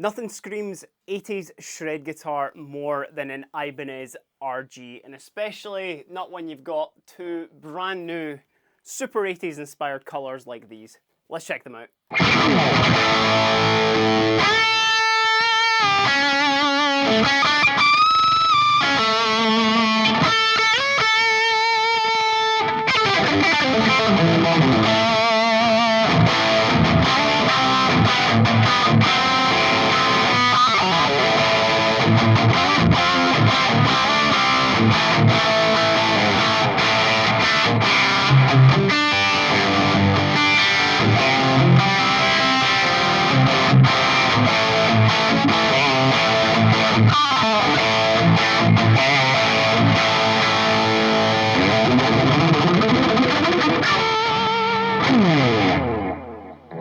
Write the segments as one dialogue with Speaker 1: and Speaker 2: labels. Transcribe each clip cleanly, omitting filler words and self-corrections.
Speaker 1: Nothing screams 80s shred guitar more than an Ibanez RG, and especially not when you've got two brand new super 80s inspired colours like these. Let's check them out.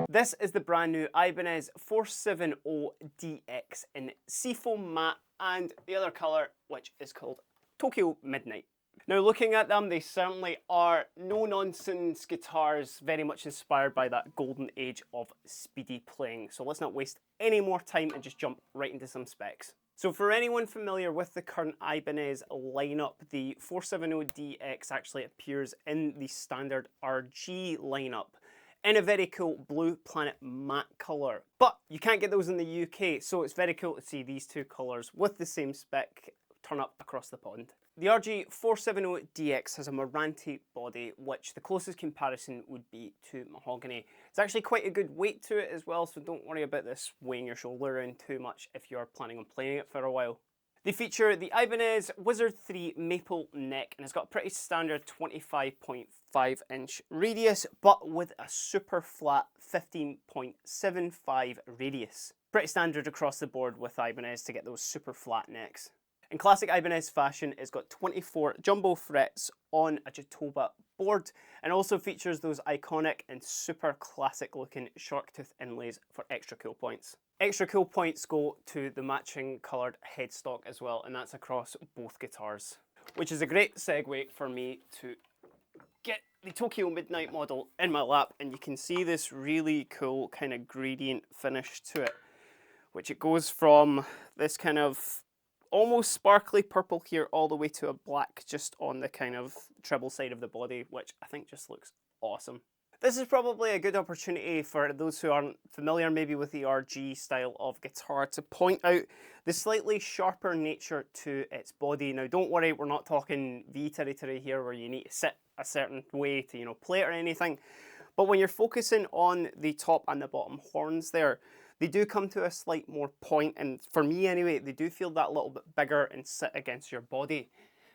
Speaker 1: This is the brand new Ibanez 470DX in Seafoam Matte and the other colour, which is called Tokyo Midnight. Now, looking at them, they certainly are no-nonsense guitars, very much inspired by that golden age of speedy playing. So let's not waste any more time and just jump right into some specs. So for anyone familiar with the current Ibanez lineup, the 470DX actually appears in the standard RG lineup in a very cool Blue Planet matte colour. But you can't get those in the UK, so it's very cool to see these two colours with the same spec turn up across the pond. The RG 470DX has a Maranthe body, which the closest comparison would be to mahogany. It's actually quite a good weight to it as well, so don't worry about this weighing your shoulder around too much if you're planning on playing it for a while. They feature the Ibanez Wizard 3 maple neck, and it's got a pretty standard 25.5-inch radius, but with a super flat 15.75 radius. Pretty standard across the board with Ibanez to get those super flat necks. In classic Ibanez fashion, it's got 24 jumbo frets on a Jatoba board, and also features those iconic and super classic looking shark tooth inlays for extra cool points. Extra cool points go to the matching coloured headstock as well, and that's across both guitars. Which is a great segue for me to get the Tokyo Midnight model in my lap, and you can see this really cool kind of gradient finish to it, which it goes from this kind of almost sparkly purple here all the way to a black just on the kind of treble side of the body, which I think just looks awesome. This is probably a good opportunity for those who aren't familiar maybe with the RG style of guitar to point out the slightly sharper nature to its body. Now don't worry, we're not talking V territory here where you need to sit a certain way to, play it or anything. But when you're focusing on the top and the bottom horns there, they do come to a slight more point, and for me anyway, they do feel that little bit bigger and sit against your body.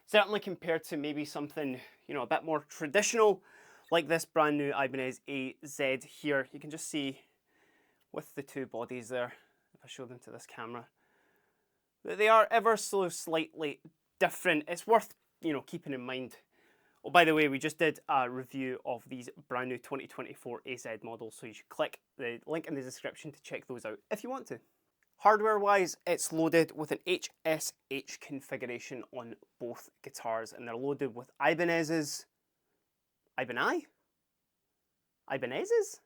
Speaker 1: Certainly compared to maybe something, a bit more traditional, like this brand new Ibanez AZ here. You can just see with the two bodies there, if I show them to this camera, that they are ever so slightly different. It's worth, keeping in mind. Oh, by the way, we just did a review of these brand new 2024 AZ models, so you should click the link in the description to check those out if you want to. Hardware-wise, it's loaded with an HSH configuration on both guitars, and they're loaded with Ibanez's... Ibanez's?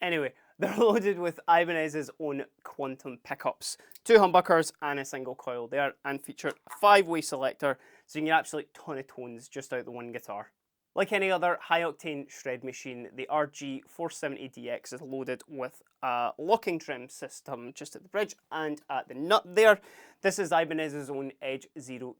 Speaker 1: Anyway, they're loaded with Ibanez's own quantum pickups, 2 humbuckers and a single coil there, and feature a 5-way selector, so you can get an absolute ton of tones just out the one guitar. Like any other high-octane shred machine, the RG 470DX is loaded with a locking trim system just at the bridge and at the nut there. This is Ibanez's own Edge 02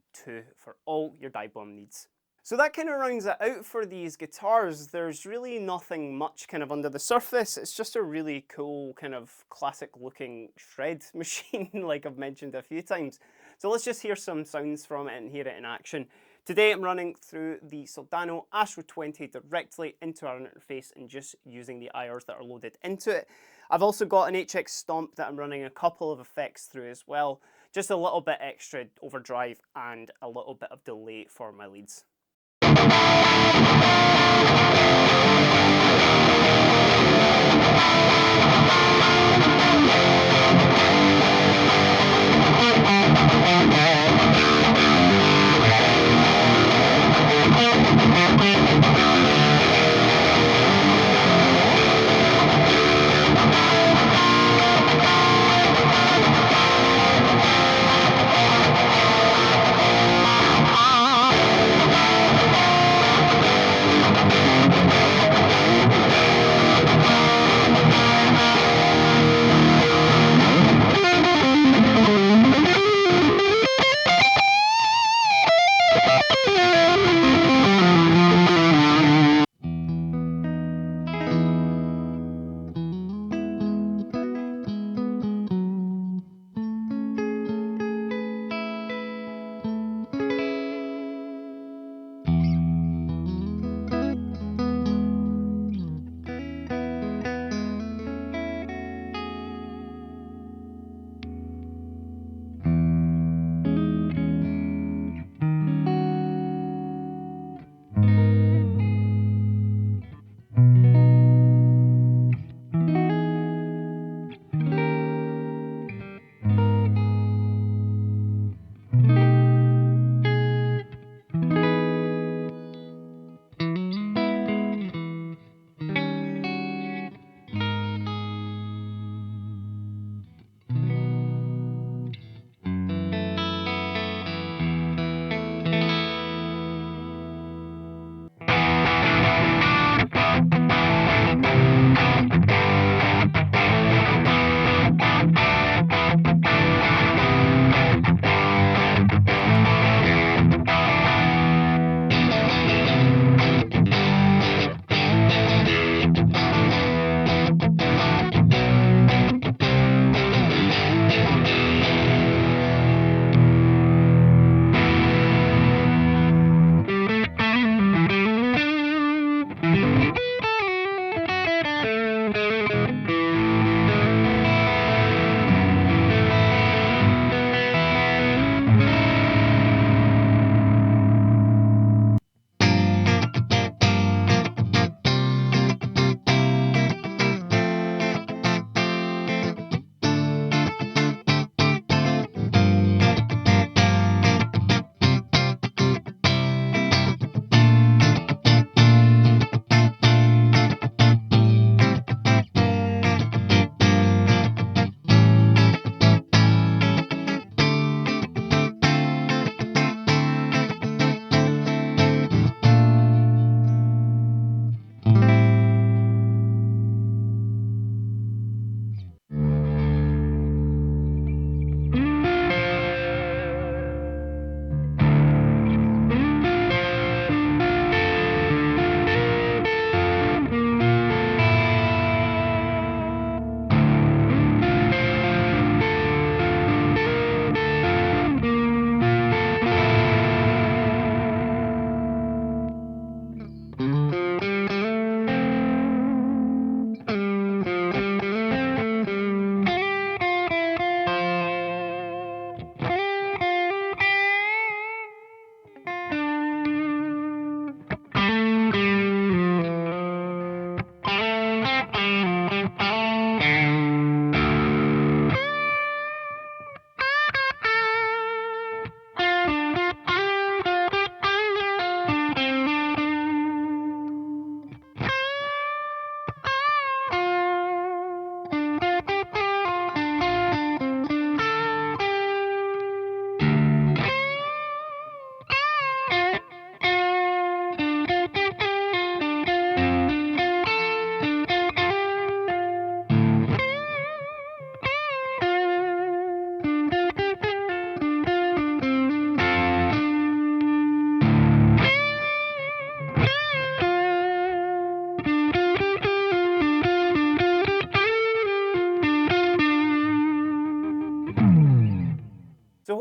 Speaker 1: for all your dive bomb needs. So that kind of rounds it out for these guitars. There's really nothing much kind of under the surface. It's just a really cool kind of classic looking shred machine like I've mentioned a few times. So let's just hear some sounds from it and hear it in action. Today I'm running through the Soldano Astro 20 directly into our interface and just using the IRs that are loaded into it. I've also got an HX Stomp that I'm running a couple of effects through as well. Just a little bit extra overdrive and a little bit of delay for my leads.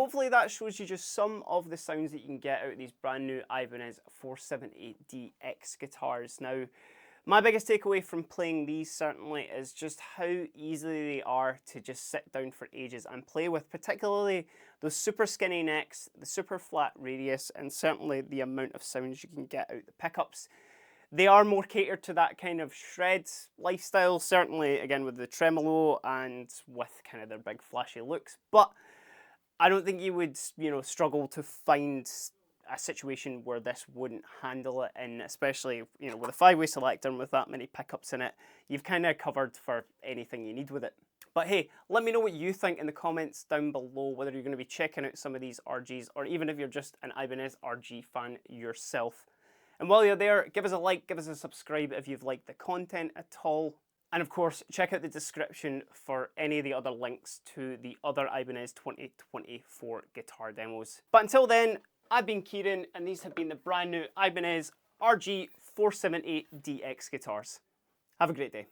Speaker 1: hopefully that shows you just some of the sounds that you can get out of these brand new Ibanez 478DX guitars. Now, my biggest takeaway from playing these certainly is just how easily they are to just sit down for ages and play with, particularly those super skinny necks, the super flat radius, and certainly the amount of sounds you can get out the pickups. They are more catered to that kind of shred lifestyle, certainly again with the tremolo and with kind of their big flashy looks, but I don't think you would, struggle to find a situation where this wouldn't handle it, and especially, with a 5-way selector and with that many pickups in it, you've kind of covered for anything you need with it. But hey, let me know what you think in the comments down below, whether you're going to be checking out some of these RGs, or even if you're just an Ibanez RG fan yourself. And while you're there, give us a like, give us a subscribe if you've liked the content at all. And of course, check out the description for any of the other links to the other Ibanez 2024 guitar demos. But until then, I've been Kieran, and these have been the brand new Ibanez RG 478DX guitars. Have a great day.